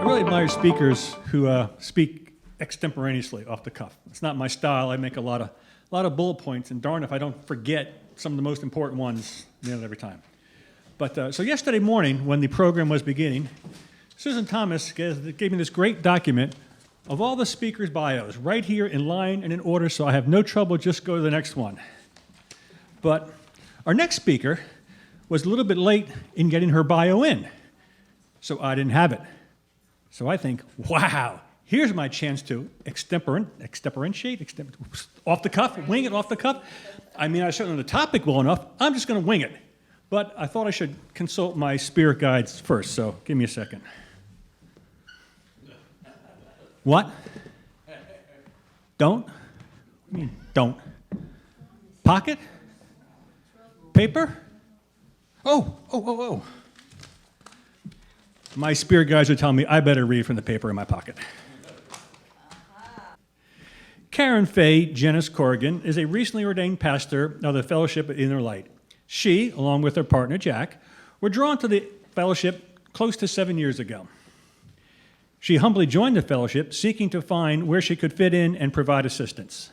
I really admire speakers who speak extemporaneously off the cuff. It's not my style. I make a lot of bullet points, and darn if I don't forget some of the most important ones every time. But so yesterday morning, when the program was beginning, Susan Thomas gave me this great document of all the speakers' bios, right here in line and in order, so I have no trouble, just go to the next one. But our next speaker was a little bit late in getting her bio in, so I didn't have it. So I think, wow, here's my chance to extemporantiate, off the cuff, wing it off the cuff. I mean, I certainly know the topic well enough. I'm just going to wing it. But I thought I should consult my spirit guides first, so give me a second. What? Don't? What do you mean, don't? Pocket? Paper? Oh. My spirit guides are telling me I better read from the paper in my pocket. Karin Faye Janice Corrigan is a recently ordained pastor of the Fellowship of Inner Light. She, along with her partner Jack, were drawn to the fellowship close to 7 years ago. She humbly joined the fellowship, seeking to find where she could fit in and provide assistance.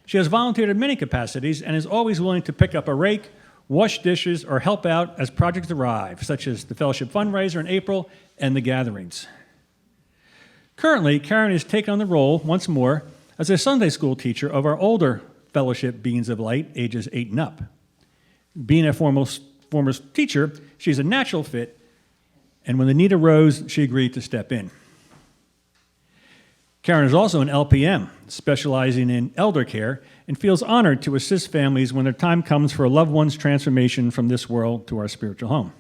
She has volunteered in many capacities and is always willing to pick up a rake, wash dishes, or help out as projects arrive, such as the fellowship fundraiser in April and the gatherings. Currently, Karin has taken on the role, once more, as a Sunday school teacher of our older fellowship Beings of Light, ages 8 and up. Being a former teacher, she's a natural fit, and when the need arose, she agreed to step in. Karin is also an LPM, specializing in elder care, and feels honored to assist families when their time comes for a loved one's transformation from this world to our spiritual home.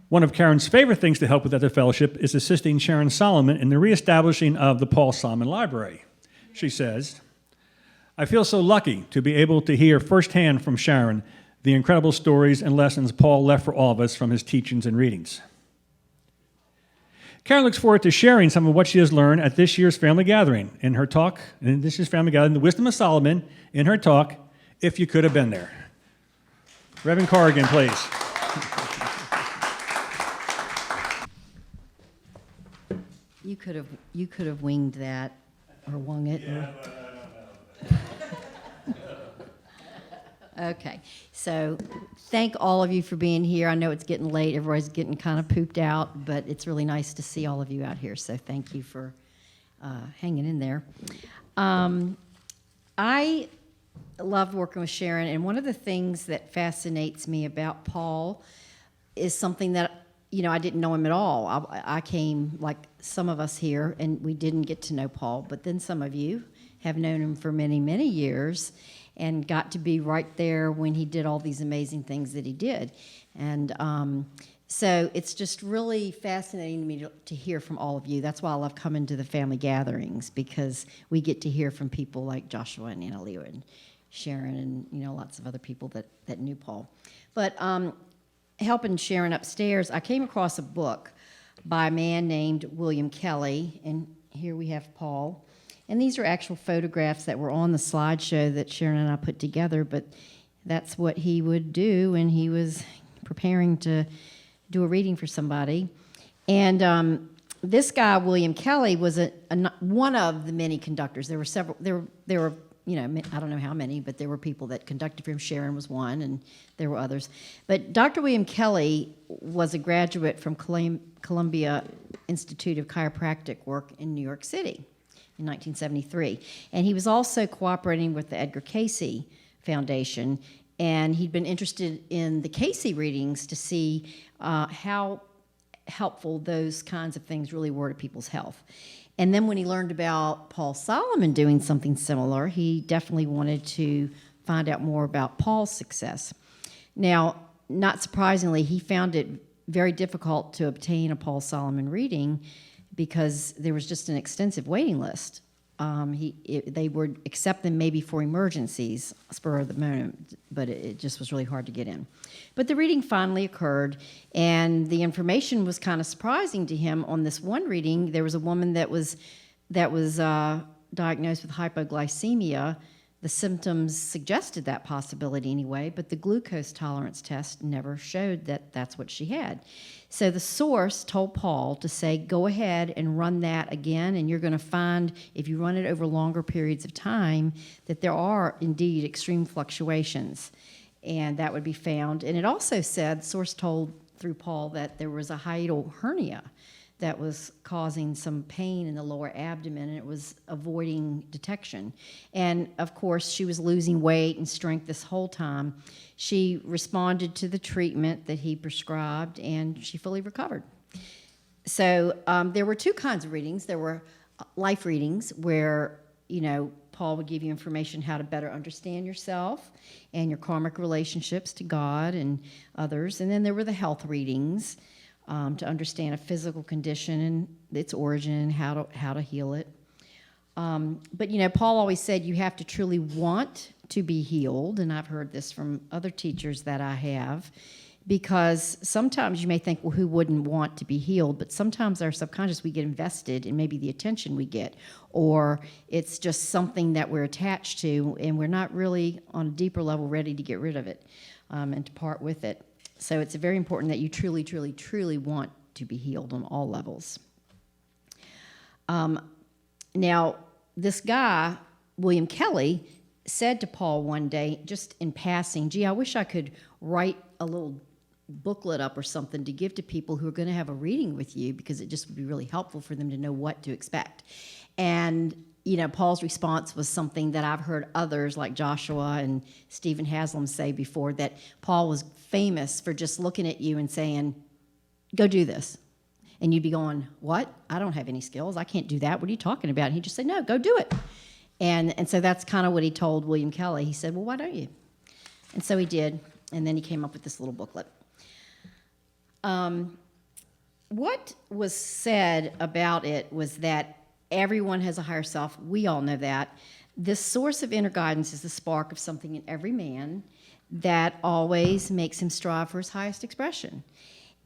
One of Karin's favorite things to help with at the fellowship is assisting Sharon Solomon in the reestablishing of the Paul Solomon Library. She says, I feel so lucky to be able to hear firsthand from Sharon the incredible stories and lessons Paul left for all of us from his teachings and readings. Karin looks forward to sharing some of what she has learned at this year's family gathering. The Wisdom of Solomon, in her talk, If You Could Have Been There. Reverend Corrigan, please. You could have winged that or wung it. Yeah, or... but I don't know. Okay, so thank all of you for being here. I know it's getting late. Everybody's getting kind of pooped out, but it's really nice to see all of you out here, so thank you for hanging in there. I loved working with Sharon, and one of the things that fascinates me about Paul is something that, I didn't know him at all. I came, like some of us here, and we didn't get to know Paul, but then some of you have known him for many, many years, and got to be right there when he did all these amazing things that he did. And so it's just really fascinating to me to hear from all of you. That's why I love coming to the family gatherings, because we get to hear from people like Joshua and Anna Leo and Sharon and lots of other people that knew Paul. But helping Sharon upstairs, I came across a book by a man named William Kelly, and here we have Paul. And these are actual photographs that were on the slideshow that Sharon and I put together, but that's what he would do when he was preparing to do a reading for somebody. And this guy, William Kelly, was one of the many conductors. There were several. There were I don't know how many, but there were people that conducted for him. Sharon was one, and there were others. But Dr. William Kelly was a graduate from Columbia Institute of Chiropractic Work in New York City in 1973. And he was also cooperating with the Edgar Cayce Foundation, and he'd been interested in the Cayce readings to see how helpful those kinds of things really were to people's health. And then when he learned about Paul Solomon doing something similar, he definitely wanted to find out more about Paul's success. Now, not surprisingly, he found it very difficult to obtain a Paul Solomon reading because there was just an extensive waiting list. They would accept them maybe for emergencies, spur of the moment, but it just was really hard to get in. But the reading finally occurred, and the information was kind of surprising to him. On this one reading, there was a woman that was diagnosed with hypoglycemia The symptoms suggested that possibility anyway, but the glucose tolerance test never showed that that's what she had. So the source told Paul to say, go ahead and run that again, and you're going to find, if you run it over longer periods of time, that there are indeed extreme fluctuations, and that would be found. And it also said, the source told through Paul, that there was a hiatal hernia that was causing some pain in the lower abdomen, and it was avoiding detection. And of course, she was losing weight and strength this whole time. She responded to the treatment that he prescribed, and she fully recovered. So there were two kinds of readings. There were life readings where, Paul would give you information how to better understand yourself and your karmic relationships to God and others. And then there were the health readings, to understand a physical condition and its origin and how to heal it. But Paul always said you have to truly want to be healed, and I've heard this from other teachers that I have, because sometimes you may think, well, who wouldn't want to be healed? But sometimes our subconscious, we get invested in maybe the attention we get, or it's just something that we're attached to, and we're not really on a deeper level ready to get rid of it and to part with it. So it's very important that you truly, truly, truly want to be healed on all levels. Now, this guy, William Kelly, said to Paul one day, just in passing, gee, I wish I could write a little booklet up or something to give to people who are going to have a reading with you, because it just would be really helpful for them to know what to expect. And Paul's response was something that I've heard others like Joshua and Stephen Haslam say before, that Paul was famous for just looking at you and saying, go do this. And you'd be going, what? I don't have any skills. I can't do that. What are you talking about? And he'd just say, no, go do it. And so that's kind of what he told William Kelly. He said, well, why don't you? And so he did. And then he came up with this little booklet. What was said about it was that everyone has a higher self. We all know that. This source of inner guidance is the spark of something in every man that always makes him strive for his highest expression.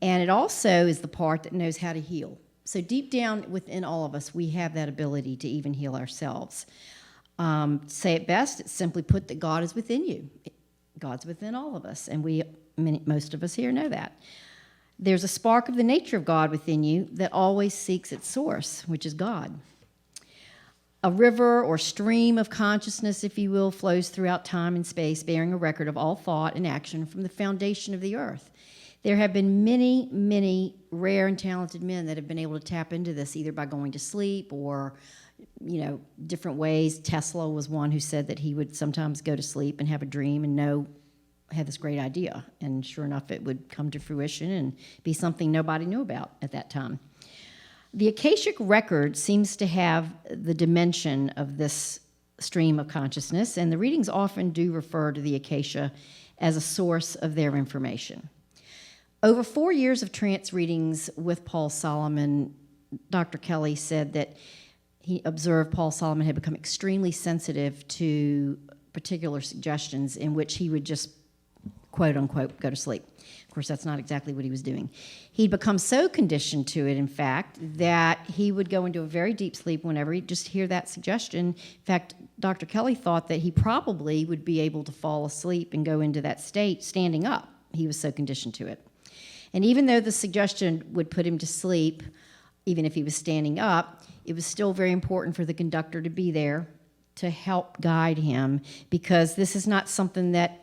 And it also is the part that knows how to heal. So deep down within all of us, we have that ability to even heal ourselves. Say it best, it's simply put that God is within you. God's within all of us, and most of us here know that. There's a spark of the nature of God within you that always seeks its source, which is God. A river or stream of consciousness, if you will, flows throughout time and space, bearing a record of all thought and action from the foundation of the earth. There have been many, many rare and talented men that have been able to tap into this, either by going to sleep or, different ways. Tesla was one who said that he would sometimes go to sleep and have a dream and had this great idea. And sure enough, it would come to fruition and be something nobody knew about at that time. The Akashic record seems to have the dimension of this stream of consciousness, and the readings often do refer to the Akasha as a source of their information. Over 4 years of trance readings with Paul Solomon, Dr. Kelly said that he observed Paul Solomon had become extremely sensitive to particular suggestions in which he would just, quote unquote, go to sleep. Of course, that's not exactly what he was doing. He'd become so conditioned to it, in fact, that he would go into a very deep sleep whenever he'd just hear that suggestion. In fact, Dr. Kelly thought that he probably would be able to fall asleep and go into that state standing up. He was so conditioned to it. And even though the suggestion would put him to sleep, even if he was standing up, it was still very important for the conductor to be there to help guide him, because this is not something that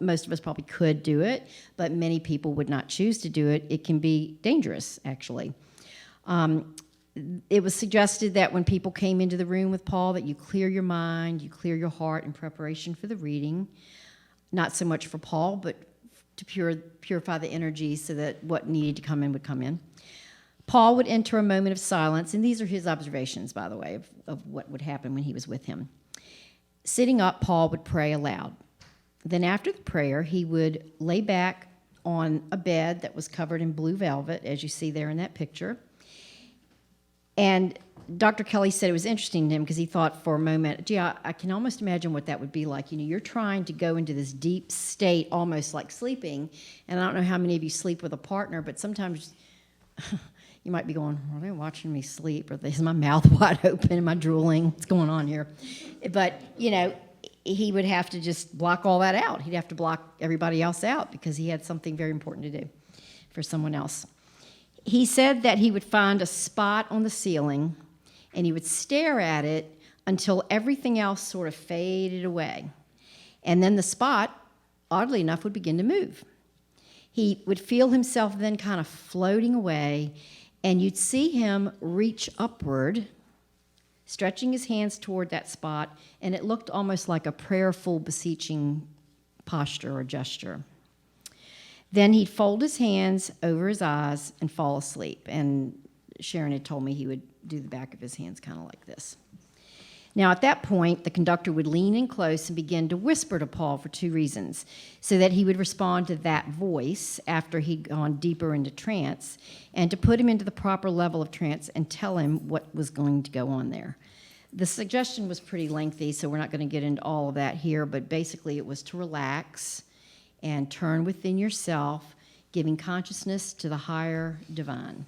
most of us probably could do it, but many people would not choose to do it. It can be dangerous, actually. It was suggested that when people came into the room with Paul, that you clear your mind, you clear your heart in preparation for the reading, not so much for Paul, but to purify the energy so that what needed to come in would come in. Paul would enter a moment of silence, and these are his observations, by the way, of what would happen when he was with him. Sitting up, Paul would pray aloud. Then after the prayer, he would lay back on a bed that was covered in blue velvet, as you see there in that picture. And Dr. Kelly said it was interesting to him because he thought for a moment, gee, I can almost imagine what that would be like. You're trying to go into this deep state, almost like sleeping. And I don't know how many of you sleep with a partner, but sometimes... You might be going, are they watching me sleep? Or is my mouth wide open? Am I drooling? What's going on here? But, he would have to just block all that out. He'd have to block everybody else out because he had something very important to do for someone else. He said that he would find a spot on the ceiling and he would stare at it until everything else sort of faded away. And then the spot, oddly enough, would begin to move. He would feel himself then kind of floating away, and you'd see him reach upward, stretching his hands toward that spot, and it looked almost like a prayerful, beseeching posture or gesture. Then he'd fold his hands over his eyes and fall asleep. And Sharon had told me he would do the back of his hands kind of like this. Now, at that point, the conductor would lean in close and begin to whisper to Paul for two reasons: so that he would respond to that voice after he'd gone deeper into trance, and to put him into the proper level of trance and tell him what was going to go on there. The suggestion was pretty lengthy, so we're not going to get into all of that here, but basically it was to relax and turn within yourself, giving consciousness to the higher divine.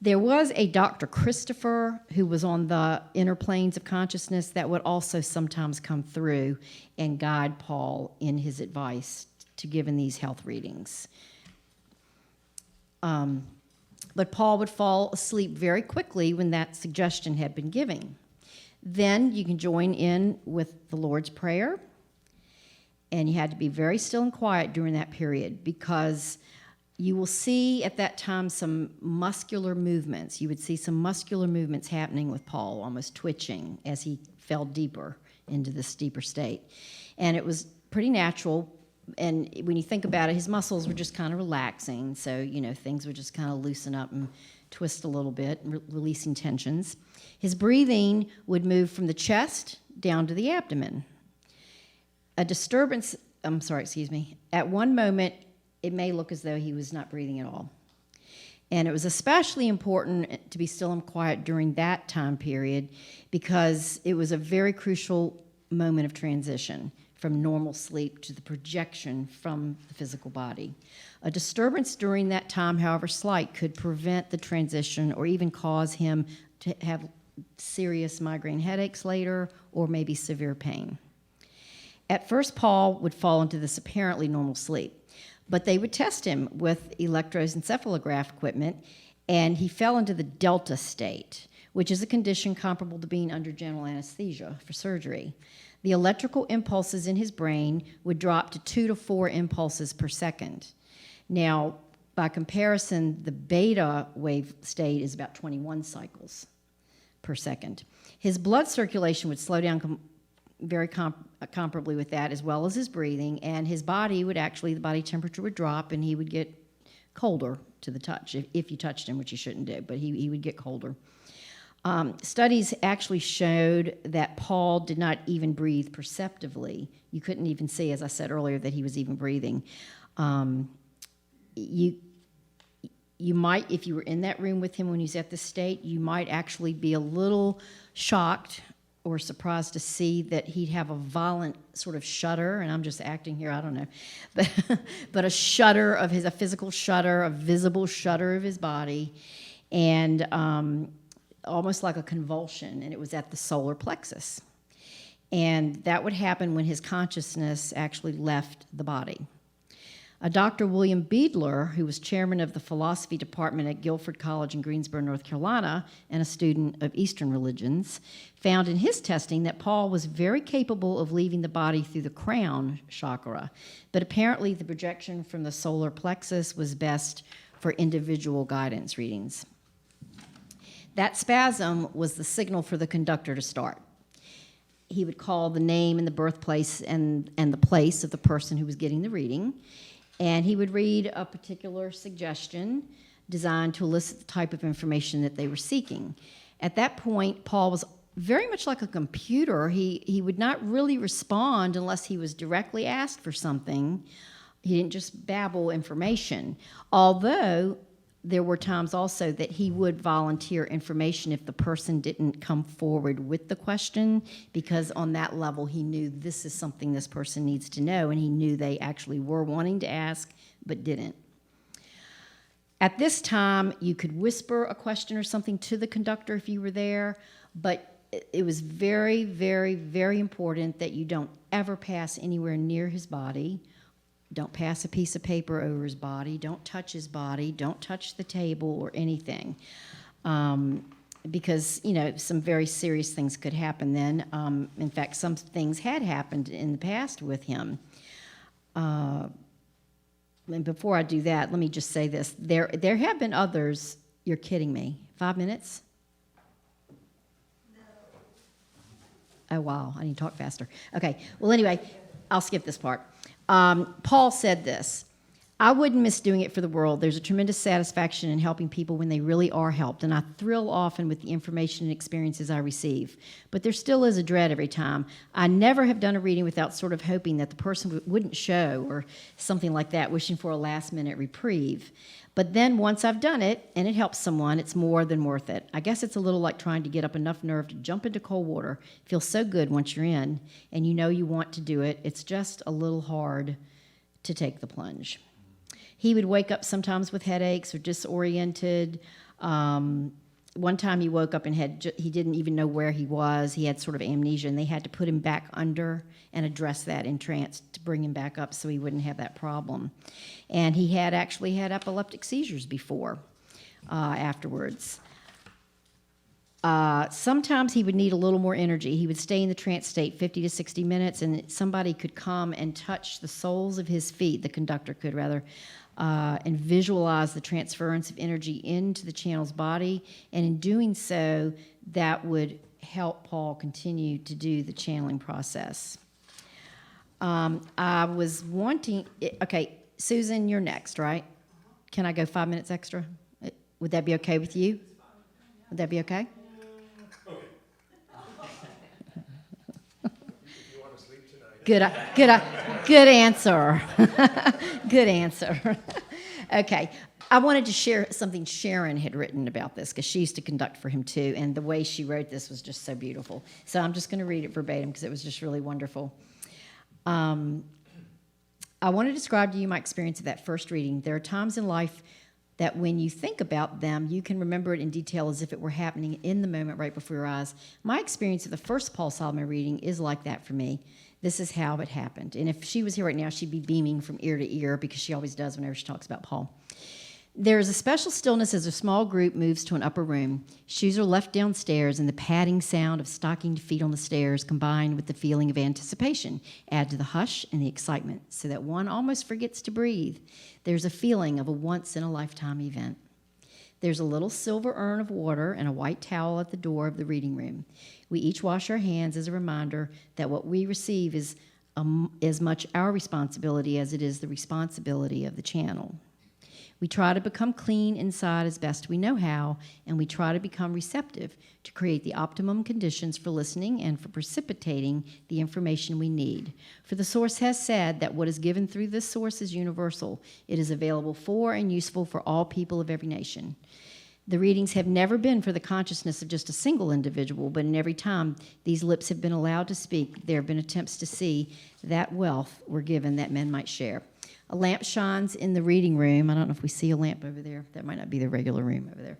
There was a Dr. Christopher who was on the inner planes of consciousness that would also sometimes come through and guide Paul in his advice to giving these health readings. But Paul would fall asleep very quickly when that suggestion had been given. Then you can join in with the Lord's Prayer, and you had to be very still and quiet during that period because you will see at that time some muscular movements. You would see some muscular movements happening with Paul, almost twitching as he fell deeper into this deeper state. And it was pretty natural. And when you think about it, his muscles were just kind of relaxing. So, things would just kind of loosen up and twist a little bit, releasing tensions. His breathing would move from the chest down to the abdomen. At one moment, it may look as though he was not breathing at all. And it was especially important to be still and quiet during that time period because it was a very crucial moment of transition from normal sleep to the projection from the physical body. A disturbance during that time, however slight, could prevent the transition or even cause him to have serious migraine headaches later or maybe severe pain. At first, Paul would fall into this apparently normal sleep, but they would test him with electroencephalograph equipment, and he fell into the delta state, which is a condition comparable to being under general anesthesia for surgery. The electrical impulses in his brain would drop to 2 to 4 impulses per second. Now, by comparison, the beta wave state is about 21 cycles per second. His blood circulation would slow down very comparably with that, as well as his breathing, and his body would the body temperature would drop, and he would get colder to the touch, if you touched him, which you shouldn't do, but he would get colder. Studies actually showed that Paul did not even breathe perceptively. You couldn't even see, as I said earlier, that he was even breathing. You might, if you were in that room with him when he's at this state, you might actually be a little shocked or surprised to see that he'd have a violent sort of shudder, and I'm just acting here, I don't know, but a shudder of a physical shudder, a visible shudder of his body, and almost like a convulsion, and it was at the solar plexus. And that would happen when his consciousness actually left the body. Dr. William Beadler, who was chairman of the philosophy department at Guilford College in Greensboro, North Carolina, and a student of Eastern religions, found in his testing that Paul was very capable of leaving the body through the crown chakra, but apparently the projection from the solar plexus was best for individual guidance readings. That spasm was the signal for the conductor to start. He would call the name and the birthplace and the place of the person who was getting the reading, and he would read a particular suggestion designed to elicit the type of information that they were seeking. At that point, Paul was very much like a computer. He would not really respond unless he was directly asked for something. He didn't just babble information, although there were times also that he would volunteer information if the person didn't come forward with the question, because on that level he knew this is something this person needs to know, and he knew they actually were wanting to ask but didn't. At this time, you could whisper a question or something to the conductor if you were there, but it was very, very, very important that you don't ever pass anywhere near his body. Don't pass a piece of paper over his body. Don't touch his body. Don't touch the table or anything. Because, some very serious things could happen then. In fact, some things had happened in the past with him. And before I do that, let me just say this. There have been others. You're kidding me. 5 minutes? No. Oh, wow. I need to talk faster. Okay. Well, anyway, I'll skip this part. Paul said this. I wouldn't miss doing it for the world. There's a tremendous satisfaction in helping people when they really are helped, and I thrill often with the information and experiences I receive. But there still is a dread every time. I never have done a reading without sort of hoping that the person wouldn't show or something like that, wishing for a last-minute reprieve. But then once I've done it, and it helps someone, it's more than worth it. I guess it's a little like trying to get up enough nerve to jump into cold water. It feels so good once you're in, and you know you want to do it. It's just a little hard to take the plunge. He would wake up sometimes with headaches or disoriented. One time he woke up and he didn't even know where he was. He had sort of amnesia, and they had to put him back under and address that in trance to bring him back up so he wouldn't have that problem. And he had actually had epileptic seizures before, afterwards. Sometimes he would need a little more energy. He would stay in the trance state 50 to 60 minutes, and somebody could come and touch the soles of his feet, the conductor could rather, and visualize the transference of energy into the channel's body. And in doing so, that would help Paul continue to do the channeling process. I was wanting, okay, Susan, you're next, right? Can I go 5 minutes extra? Would that be okay with you? Would that be okay? Good answer. Good answer. Okay. I wanted to share something Sharon had written about this because she used to conduct for him too, and the way she wrote this was just so beautiful. So I'm just going to read it verbatim because it was just really wonderful. I want to describe to you my experience of that first reading. There are times in life that when you think about them, you can remember it in detail as if it were happening in the moment right before your eyes. My experience of the first Paul Solomon reading is like that for me. This is how it happened. And if she was here right now, she'd be beaming from ear to ear because she always does whenever she talks about Paul. There is a special stillness as a small group moves to an upper room. Shoes are left downstairs, and the padding sound of stockinged feet on the stairs combined with the feeling of anticipation add to the hush and the excitement so that one almost forgets to breathe. There's a feeling of a once-in-a-lifetime event. There's a little silver urn of water and a white towel at the door of the reading room. We each wash our hands as a reminder that what we receive is as much our responsibility as it is the responsibility of the channel. We try to become clean inside as best we know how, and we try to become receptive to create the optimum conditions for listening and for precipitating the information we need. For the Source has said that what is given through this source is universal. It is available for and useful for all people of every nation. The readings have never been for the consciousness of just a single individual, but in every time these lips have been allowed to speak, there have been attempts to see that wealth were given that men might share. A lamp shines in the reading room. I don't know if we see a lamp over there. That might not be the regular room over there.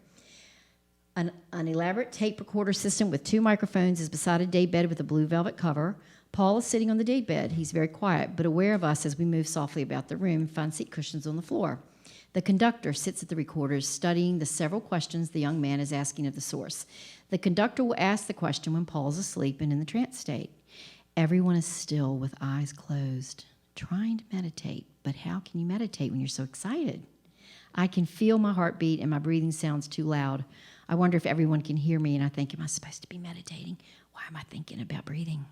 An elaborate tape recorder system with 2 microphones is beside a daybed with a blue velvet cover. Paul is sitting on the daybed. He's very quiet, but aware of us as we move softly about the room, find seat cushions on the floor. The conductor sits at the recorders, studying the several questions the young man is asking of the Source. The conductor will ask the question when Paul is asleep and in the trance state. Everyone is still with eyes closed, trying to meditate. But how can you meditate when you're so excited? I can feel my heartbeat and my breathing sounds too loud. I wonder if everyone can hear me, and I think, am I supposed to be meditating? Why am I thinking about breathing?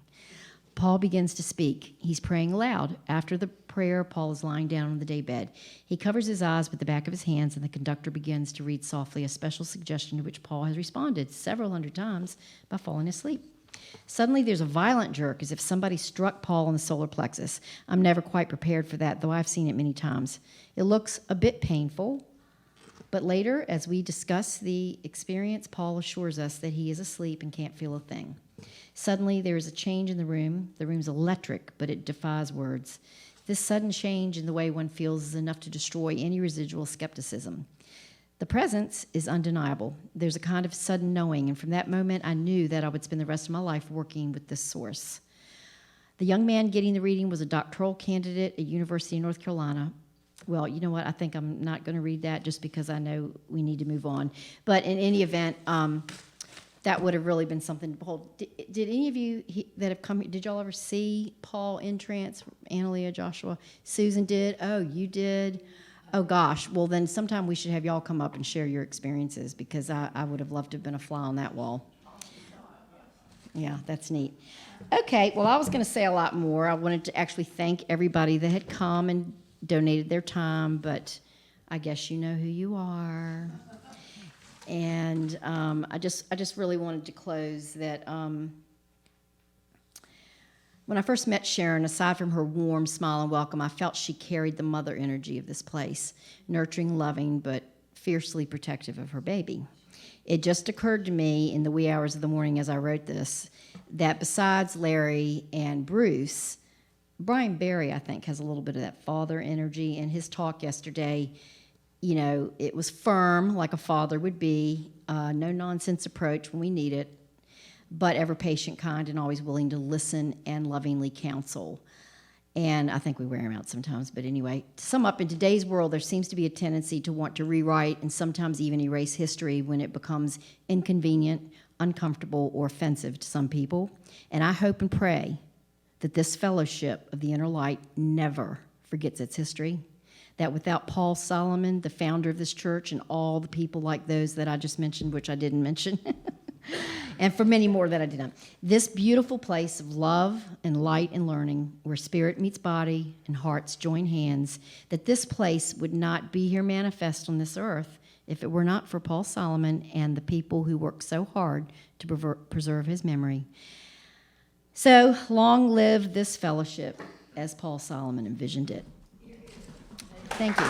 Paul begins to speak. He's praying aloud. After the prayer, Paul is lying down on the daybed. He covers his eyes with the back of his hands, and the conductor begins to read softly a special suggestion to which Paul has responded several hundred times by falling asleep. Suddenly, there's a violent jerk, as if somebody struck Paul in the solar plexus. I'm never quite prepared for that, though I've seen it many times. It looks a bit painful, but later, as we discuss the experience, Paul assures us that he is asleep and can't feel a thing. Suddenly, there is a change in the room. The room's electric, but it defies words. This sudden change in the way one feels is enough to destroy any residual skepticism. The presence is undeniable. There's a kind of sudden knowing, and from that moment, I knew that I would spend the rest of my life working with this source. The young man getting the reading was a doctoral candidate at University of North Carolina. Well, you know what? I think I'm not going to read that just because I know we need to move on. But in any event, that would have really been something to behold. Did any of you that have come here, did y'all ever see Paul in trance? Analia, Joshua, Susan did? Oh, you did? Oh, gosh. Well, then sometime we should have y'all come up and share your experiences because I would have loved to have been a fly on that wall. Yeah, that's neat. Okay, well, I was going to say a lot more. I wanted to actually thank everybody that had come and donated their time, but I guess you know who you are. And I just really wanted to close that when I first met Sharon, aside from her warm smile and welcome, I felt she carried the mother energy of this place, nurturing, loving, but fiercely protective of her baby. It just occurred to me in the wee hours of the morning as I wrote this that besides Larry and Bruce, Brian Barry, I think, has a little bit of that father energy. In his talk yesterday, you know, it was firm, like a father would be, no-nonsense approach when we need it, but ever patient, kind, and always willing to listen and lovingly counsel. And I think we wear him out sometimes, but anyway, to sum up, in today's world, there seems to be a tendency to want to rewrite and sometimes even erase history when it becomes inconvenient, uncomfortable, or offensive to some people. And I hope and pray that this fellowship of the inner light never forgets its history, that without Paul Solomon, the founder of this church, and all the people like those that I just mentioned, which I didn't mention, and for many more that I did not, this beautiful place of love and light and learning, where spirit meets body and hearts join hands, that this place would not be here manifest on this earth if it were not for Paul Solomon and the people who worked so hard to preserve his memory. So long live this fellowship as Paul Solomon envisioned it. Thank you.